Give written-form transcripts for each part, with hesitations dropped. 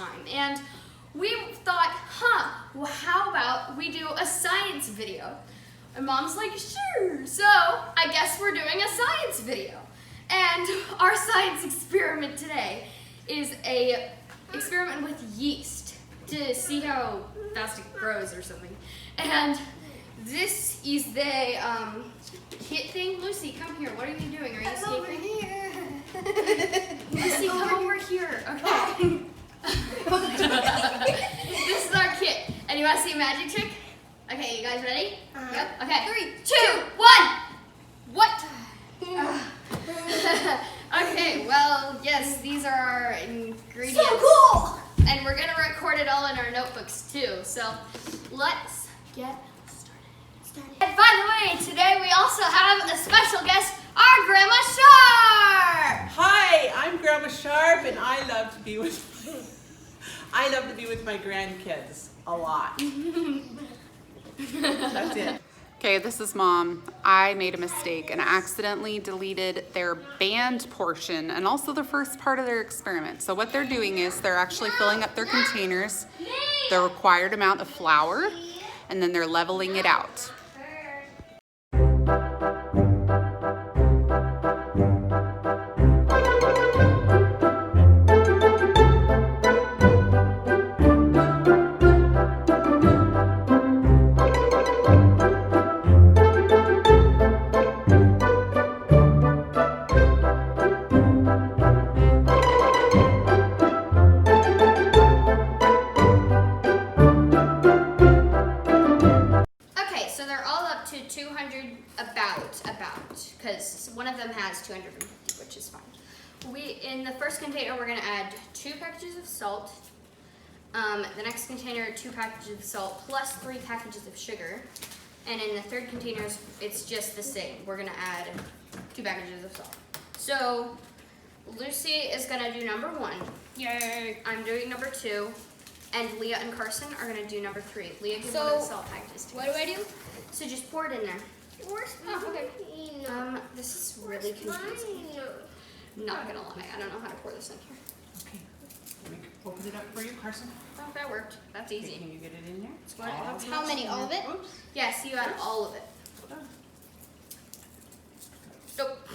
time. And we thought, well, how about we do a science video? And Mom's like, sure. So I guess we're doing a science video. And our science experiment today is a experiment with yeast to see how fast it grows or something. And this is the kit thing. Lucy, come here. What are you doing? Are you escaping? Over here. Lucy, come over here. Okay. This is our kit. And you want to see a magic trick? Okay, you guys ready? Yep. Okay. 3, 2, 1. What? Okay, well, yes, these are our ingredients. So cool! And we're gonna record it all in our notebooks too. So let's get started. And by the way, today we also have a special guest, our Grandma Sharp. Hi, I'm Grandma Sharp, and I love to be with my grandkids a lot. That's it. Okay, this is Mom. I made a mistake and accidentally deleted their band portion and also the first part of their experiment. So what they're doing is they're actually filling up their containers, the required amount of flour, and then they're leveling it out. Because one of them has 250, which is fine. In the first container, we're gonna add 2 packages of salt. The next container, 2 packages of salt plus 3 packages of sugar. And in the third container, it's just the same. We're gonna add 2 packages of salt. So Lucy is gonna do number 1. Yay! I'm doing number 2. And Leah and Carson are gonna do number 3. Leah, give one of the salt packages to me. What do I do? So just pour it in there. Oh, okay. This is really confusing. Not gonna lie, I don't know how to pour this in here. Okay, let me open it up for you, Carson. Oh, that worked. That's easy. Can you get it in there? How many? All of it? Oops. Yes, you add all of it. Nope.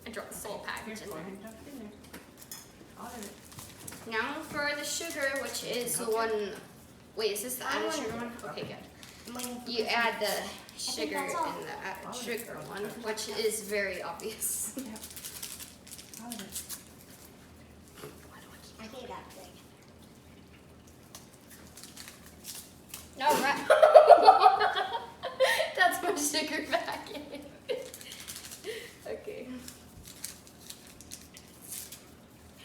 I dropped the salt package in Go there. ahead and dump it in there. All of it. Now for the sugar, which is the one. Wait, is this the added sugar one? Okay, good. You add the sugar in the added sugar one, which is very obvious. Yep. All of it. I hate that thing. No, right. That's my sugar back in. Okay.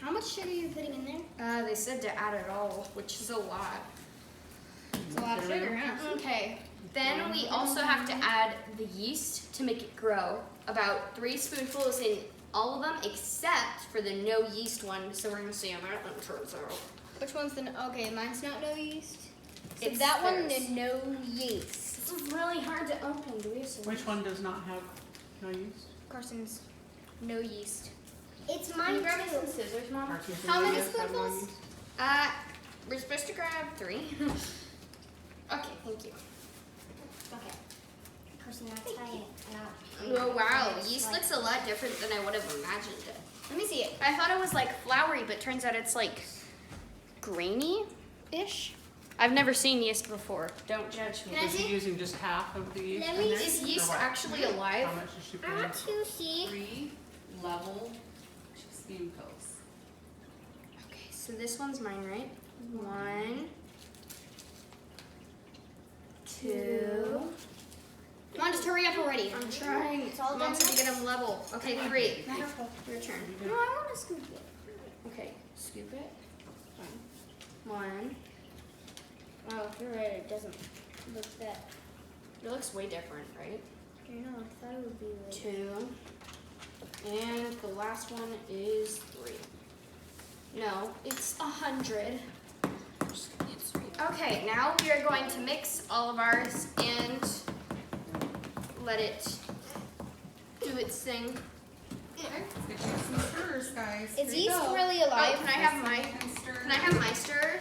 How much sugar are you putting in there? They said to add it all, which is a lot. It's a lot of sugar, huh? Okay. Then we also have to add the yeast to make it grow. About 3 spoonfuls in all of them, except for the no yeast one. So we're gonna see how that one turns out. Which one's the? Okay, mine's not no yeast. So It's that one, theirs. the no yeast. This is really hard to open. Do we have some? Which one does not have no yeast? Carson's no yeast. It's Can you mine grab me some too. scissors, Mom? Carson's How no many yeast, have no spoonfuls? yeast? We're supposed to grab 3. Okay, thank you. Okay. Person, now tie it up. Oh wow, yeast looks a lot different than I would have imagined it. Let me see it. I thought it was like floury, but turns out it's like grainy-ish. I've never seen yeast before. Don't judge me. Can I Is see? he using just half of the yeast Let in me- there? Is yeast Or what? actually alive? How much is she I putting? want to see. 3 level spoonfuls. Okay, so this one's mine, right? 1, 2. Come on, just hurry up already. I'm trying. It's all Mom done. said to get them level. Okay, 3. Careful. Your turn. No, I want to scoop it. Okay, scoop it. 1. Oh, you're right. It doesn't look that. It looks way different, right? I know. I thought it would be like. 2. And the last one is 3. No, it's 100. Okay, now we are going to mix all of ours and let it do its thing. Okay, let's get you some stirrers, guys. Is Here you yeast go. really Oh, alive? can I have my And stir. Can I have my stirrer?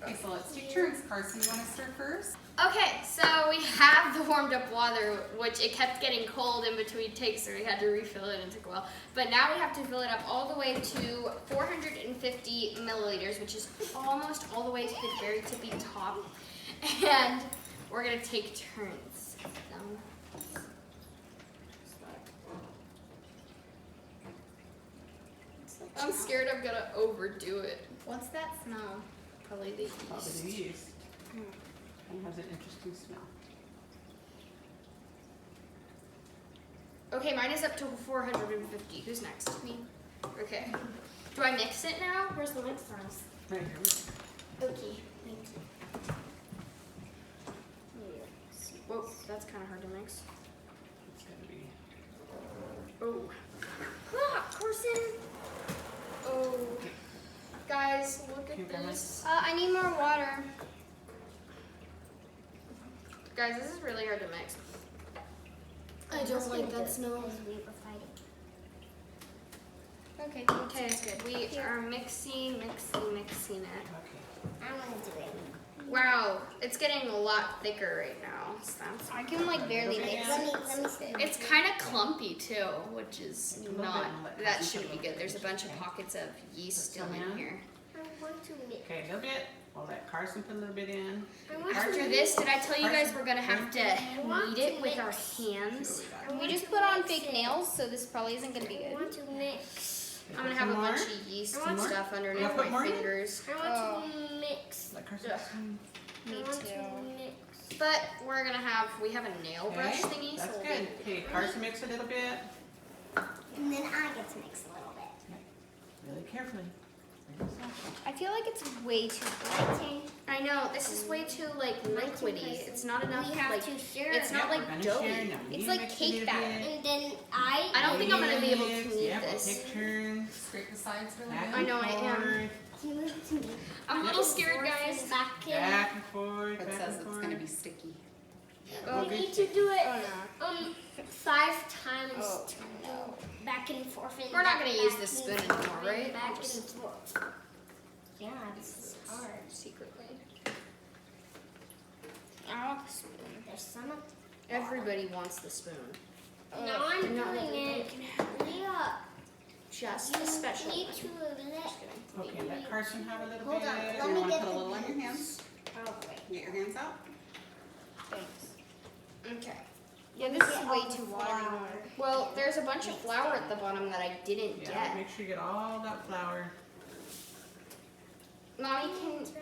Okay, so let's take turns. Carson, you want to stir first? Okay, so we have the warmed up water, which it kept getting cold in between takes, so we had to refill it and it took a while. But now we have to fill it up all the way to 450 milliliters, which is almost all the way to the very tippy top. And we're gonna take turns. I'm scared I'm gonna overdo it. What's that smell? Probably the yeast. Probably the yeast. And has an interesting smell. Okay, mine is up to 450. Who's next? Me. Okay. Do I mix it now? Where's the mix sauce? Right here. Okay, thank you. Whoa, that's kind of hard to mix. It's gonna be. Oh. Ah, Carson. Oh. Guys, look Can you at grab this. I need more water. Guys, this is really hard to mix. I don't like that smell. Because we were fighting. Okay, okay, it's good. We are mixing it. Okay. I want to do it. Wow, it's getting a lot thicker right now. So that's I can like barely mix Let it. me see. It's kind of clumpy too, which is little not. bit and let That Cassie shouldn't be put a good. little There's a bit, bunch of okay? pockets of yeast still some in in? here. I want to mix. Okay, a little bit. We'll let Carson put a little bit in. I want After to this, did I tell you guys we're gonna have to want knead it to with our mix. hands? We just put on fake nails, so this probably isn't gonna be I good. want to mix. I'm gonna have a bunch of yeast and more? stuff You underneath wanna put more my in? fingers. I want to mix. Let Carson Ugh. put some. Me I want too. to mix. But we have a nail brush Okay, thingy, so that's we'll good. be. Okay, Carson mix a little bit. And then I get to mix a little bit. Really carefully. I feel like it's way too My turn. I know, this is way too like liquidy. It's not enough We have like to share. it's not Yep, we're like gonna doughy. share now. It's You like mix a cake little batter. bit. And then I don't think I'm gonna be able to Mix. knead Yep, we'll this. take turns. Scrape the sides really Back good. I and know I am. forth. Can you move it to me? I'm a little scared, guys. Back in. Back and forth. It Back says and it's forth. gonna be sticky. We need to do it Oh 5 times. Oh, Back and forth. And We're not back, gonna use back this and spoon forth, anymore, and right? Back Just- and forth. Yeah, this is hard. Secretly. no. There's some of. Everybody wants the spoon. No, I'm not doing it. Leah, Just a you special need one. to let. Just kidding. Okay, let Carson have a little Hold bit. on, let You me want to get put a the little on your juice. hands? Oh, wait. Get your hands out. Okay. Yeah, this is way too watery. Well, there's a bunch of flour at the bottom that I didn't Yeah, get. make sure you get all that flour. Mommy,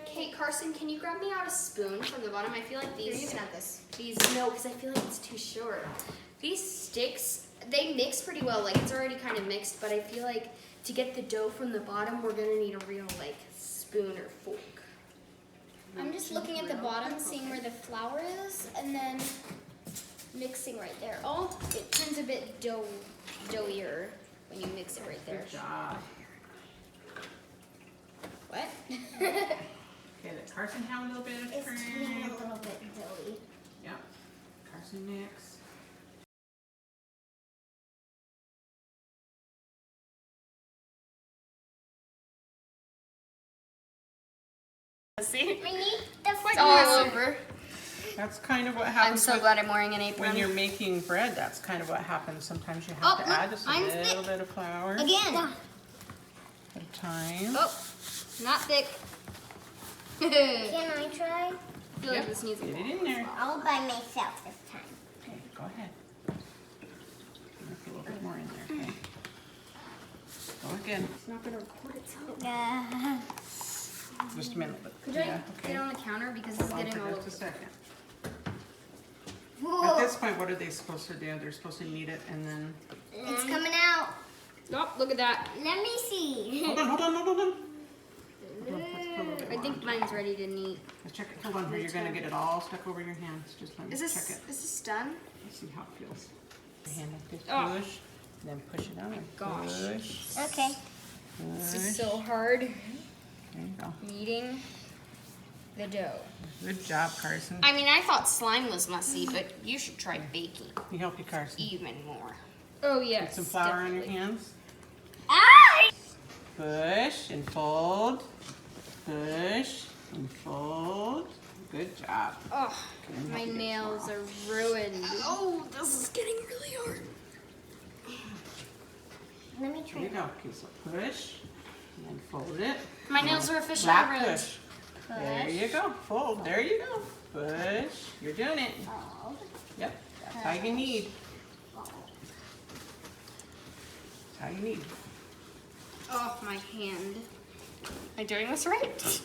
Kate Carson, can you grab me out a spoon from the bottom? I feel like these. You can have this. These no, because I feel like it's too short. These sticks, they mix pretty well. Like it's already kind of mixed, but I feel like to get the dough from the bottom, we're gonna need a real like spoon or fork. I'm just looking at the bottom, seeing where the flour is, and then mixing right there. Oh, it turns a bit doughier when you mix it right there. Good job. What? Okay, let Carson have a little bit of It's getting cream. a little bit doughy. Yep. Carson mix. See? We need the It's all over. That's kind of what I'm happens so with- glad I'm wearing an apron. when you're making bread. That's kind of what happens. Sometimes you have Oh, to look, add just a mine's little bit of flour Again. at a time. Oh, not thick. I Can I try? feel like Yep. this needs a Get it little in there. I'll by myself this time. Okay, go ahead. Put a little bit more in there, okay? Go again. It's not gonna record itself. Just a minute. Could Yeah, I okay. get on the counter because it's Hold on getting all for over. just a second. At Whoa. this point, what are they supposed to do? They're supposed to knead it and then... It's coming out. Oh, look at that. Let me see. Hold on. Hold on, let's put a little bit I more think on. mine's ready to knead. Let's check it. Hold on, here. You're gonna get it all stuck over your hands. Just let me Is check it. this done? Let's see how it feels. Your hand like this, Oh. push, and then push it out. And Gosh. Push, Okay. This push. is so hard. There you go. Kneading the dough. Good job, Carson. I mean, I thought slime was messy, but you should try baking Can you help you, Carson? even more. Oh yes. Get some flour on your hands. Ah! Push and fold. Push Unfold. Good job. Oh, Can you my help me get nails small? are ruined. Oh, this is getting really hard. Let me There you try. go. Okay, so push and then fold it. My nails are officially Back ruined. push. There you go. Fold. There you go. Push. You're doing it. Fold. Yep. That's how you need. Fold. That's how you need. Oh, my hand. Am I doing this right?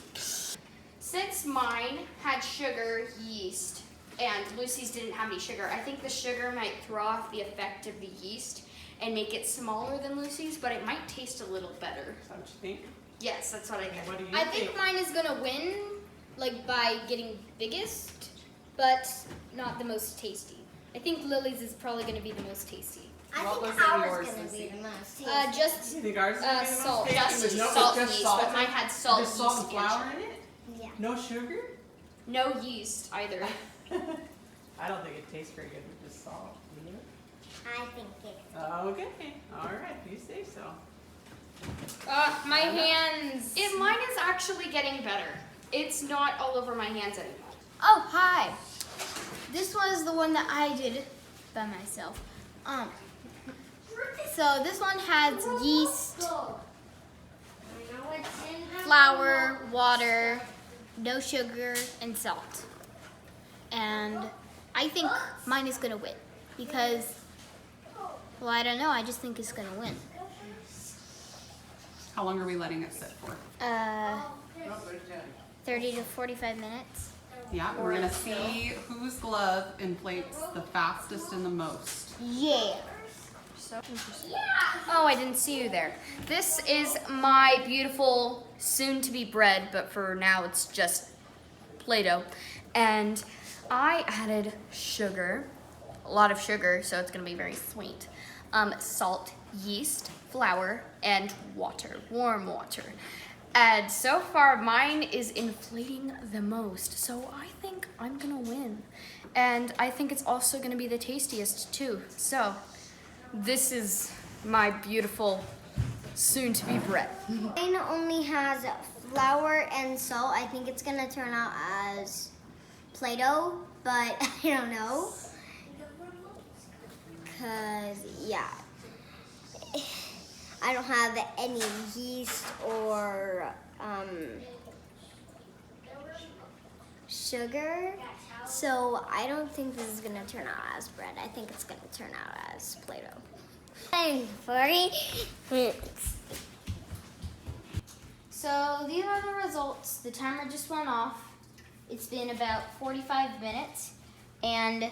Since mine had sugar, yeast, and Lucy's didn't have any sugar, I think the sugar might throw off the effect of the yeast and make it smaller than Lucy's, but it might taste a little better. Is that what you think? Yes, that's what I think. What do you I think mine is gonna win, like by getting biggest, but not the most tasty. I think Lily's is probably gonna be the most tasty. I What think was in ours yours, is gonna Lucy? be the most tasty. Just You think ours is gonna be the most salt. tasty? Just With no- salt with yeast, salt but in mine it? had salt, Just salt yeast, and flour in it? Yeah. No sugar? No yeast either. I don't think it tastes very good with just salt. Do you? I think it. Okay. All right. You say so. my hands. Mine is actually getting better. It's not all over my hands anymore. Oh, hi. This was the one that I did by myself. So this one has yeast, flour, water, no sugar, and salt. And I think mine is gonna win because, well, I don't know. I just think it's gonna win. How long are we letting it sit for? 30 to 45 minutes. Yeah, we're gonna see whose glove inflates the fastest and the most. Yeah. So interesting. Oh, I didn't see you there. This is my beautiful soon-to-be bread, but for now it's just Play-Doh. And I added sugar, a lot of sugar, so it's gonna be very sweet. Salt, yeast, flour, and water, warm water. And so far, mine is inflating the most, so I think I'm gonna win. And I think it's also gonna be the tastiest too. So, this is my beautiful soon-to-be bread. Mine only has flour and salt. I think it's gonna turn out as Play-Doh, but I don't know. Cause yeah, I don't have any yeast or sugar, so I don't think this is gonna turn out as bread. I think it's gonna turn out as Play-Doh. 40 minutes. So these are the results. The timer just went off. It's been about 45 minutes. And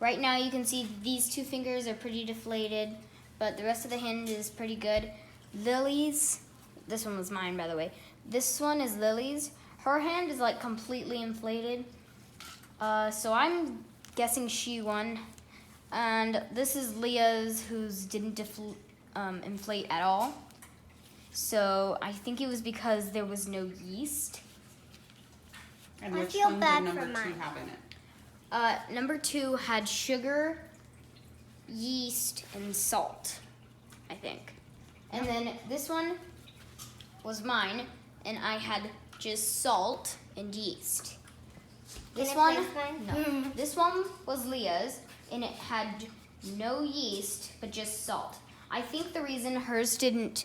right now you can see these two fingers are pretty deflated, but the rest of the hand is pretty good. Lily's, this one was mine by the way. This one is Lily's. Her hand is like completely inflated. So I'm guessing she won. And this is Leah's, whose didn't inflate at all. So I think it was because there was no yeast. And I which feel one bad did for number 2 mine. have in it? Number 2 had sugar, yeast, and salt, I think. And then this one was mine, and I had just salt and yeast. This Can I one, taste mine? no. This one was Leah's, and it had no yeast, but just salt. I think the reason hers didn't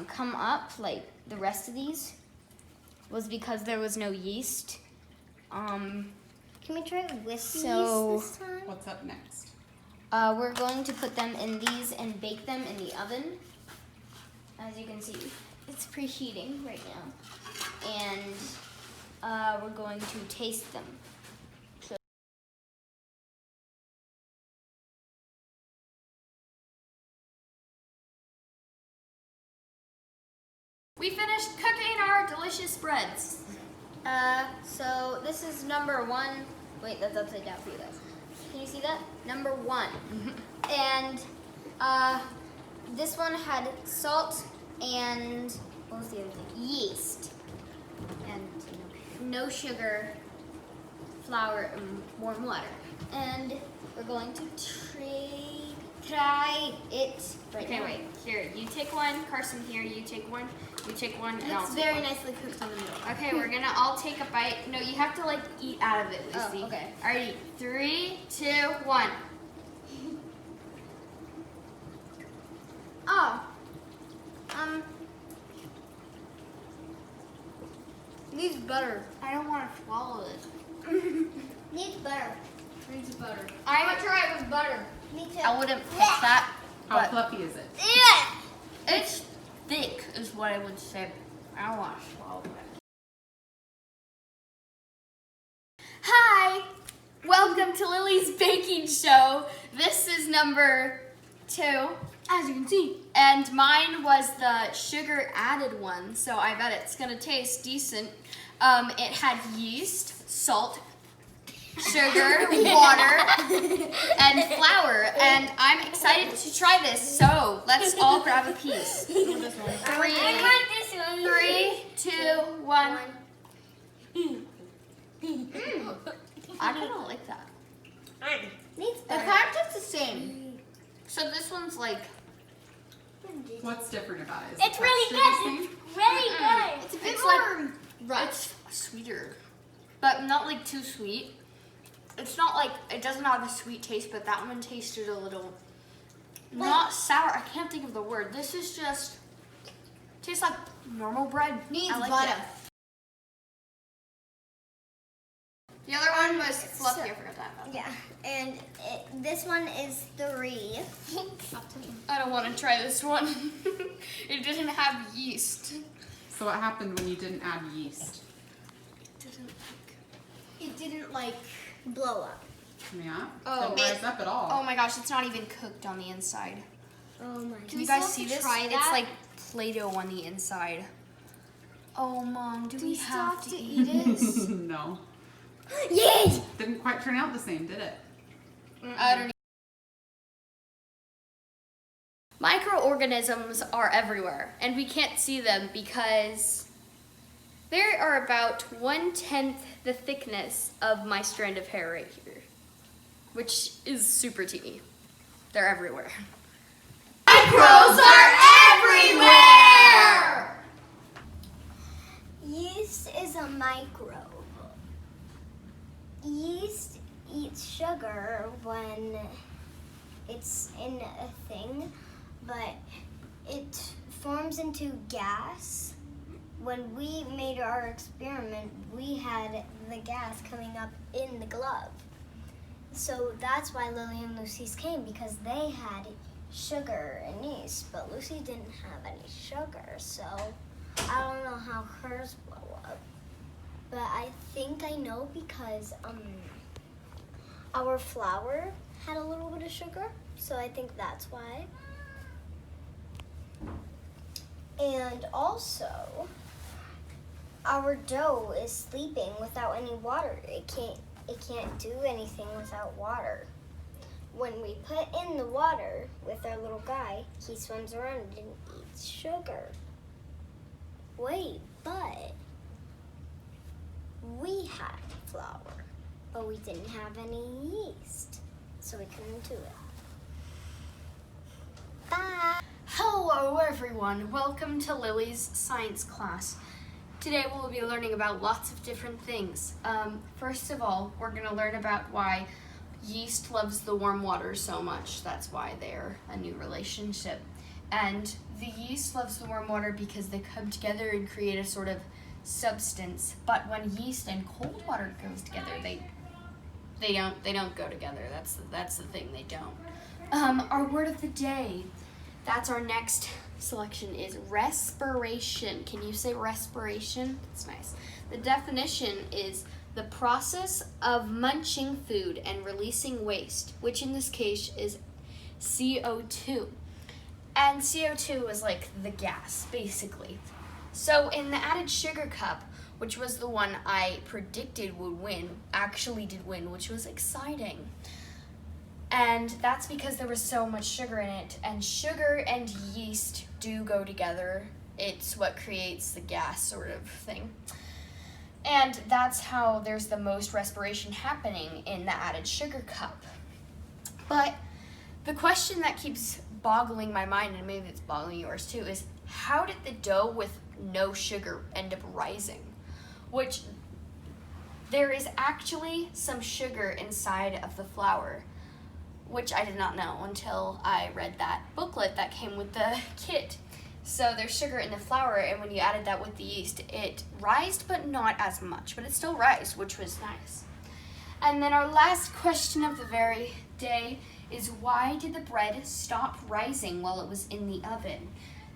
come up like the rest of these was because there was no yeast. Can we try whiskey So- yeast this time? What's up next? We're going to put them in these and bake them in the oven. As you can see, it's preheating right now. And we're going to taste them. We finished cooking our delicious breads. So this is number 1. Wait, that's upside down for you guys. Can you see that? Number 1. And this one had salt and, what was the other thing? Yeast. And no sugar, flour, and warm water. And we're going to try it right Okay, now. wait. Here, you take one. Carson, here, you take one. You take one and I'll It's take very one. nicely cooked in the middle. Okay, we're gonna all take a bite. No, you have to like eat out of it, Lucy. Oh, okay. Alrighty, 3, 2, 1. Oh. Needs butter. I don't want to swallow this. Needs butter. Needs butter. I'm gonna try it with butter. Me too. I wouldn't pick that, How but fluffy is it? Yeah. it's thick, is what I would say. I don't want to swallow it. Hi, welcome to Lily's Baking Show. This is number 2, as you can see. And mine was the sugar added one, so I bet it's gonna taste decent. It had yeast, salt, sugar, water, and flour. And I'm excited to try this, so let's all grab a piece. I want this one. 3, 2, 1. I kind of like that. Needs It butter. kind of tastes the same. So this one's like, What's different about it? Is It's the really texture the good. same? It's really good. It's a bit It's more. it's sweeter, but not like too sweet. It's not like, it doesn't have a sweet taste, but that one tasted a little, not sour. I can't think of the word. This is just, tastes like normal bread. Needs I like butter. it. The other one was fluffy. I forgot that. Yeah, and this one is 3. I don't want to try this one. It didn't have yeast. So what happened when you didn't add yeast? It didn't like blow up. Yeah? Oh, Didn't rise up at all. Oh my gosh, it's not even cooked on the inside. Oh my. Can you guys see this? It's like Play-Doh on the inside. Oh, Mom, do we have to eat it? No. Yes. Didn't quite turn out the same, did it? I don't. Microorganisms are everywhere, and we can't see them because there are about 1/10 the thickness of my strand of hair right here, which is super teeny. They're everywhere. Microbes are everywhere. Yeast is a microbe. Yeast eats sugar when it's in a thing, but it forms into gas. When we made our experiment, we had the gas coming up in the glove. So that's why Lily and Lucy's came, because they had sugar and yeast, but Lucy didn't have any sugar, so I don't know how hers blew up. But I think I know because our flour had a little bit of sugar, so I think that's why. And also, our dough is sleeping without any water. It can't do anything without water. When we put in the water with our little guy, he swims around and eats sugar. Wait, but we had flour, but we didn't have any yeast, so we couldn't do it. Bye. Hello everyone, welcome to Lily's science class. Today we'll be learning about lots of different things. First of all, we're going to learn about why yeast loves the warm water so much. That's why they're a new relationship. And the yeast loves the warm water because they come together and create a sort of substance. But when yeast and cold water goes together, they don't go together. That's the thing, they don't. Our word of the day. That's our next selection is respiration. Can you say respiration? That's nice. The definition is the process of munching food and releasing waste, which in this case is CO2. And CO2 is like the gas, basically. So in the added sugar cup, which was the one I predicted would win, actually did win, which was exciting. And that's because there was so much sugar in it, and sugar and yeast do go together. It's what creates the gas sort of thing. And that's how there's the most respiration happening in the added sugar cup. But the question that keeps boggling my mind, and maybe it's boggling yours too, is how did the dough with no sugar end up rising, which there is actually some sugar inside of the flour, which I did not know until I read that booklet that came with the kit. So there's sugar in the flour, and when you added that with the yeast, it rised, but not as much, but it still rised, which was nice. And then our last question of the very day is, why did the bread stop rising while it was in the oven?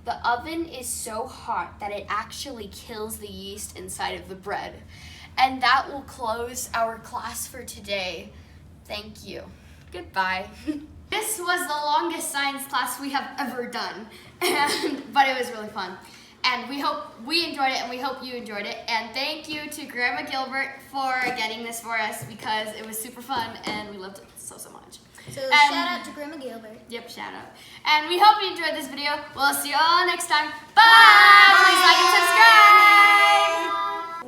The oven is so hot that it actually kills the yeast inside of the bread. And that will close our class for today. Thank you. Goodbye. This was the longest science class we have ever done, but it was really fun. And we hope we enjoyed it, and we hope you enjoyed it. And thank you to Grandma Gilbert for getting this for us, because it was super fun and we loved it so much. So shout out to Grandma Gilbert. Yep, shout out. And we hope you enjoyed this video. We'll see you all next time. Bye! Please like and subscribe!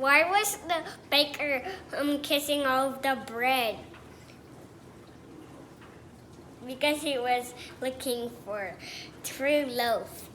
Why was the baker kissing all of the bread? Because he was looking for true loaf.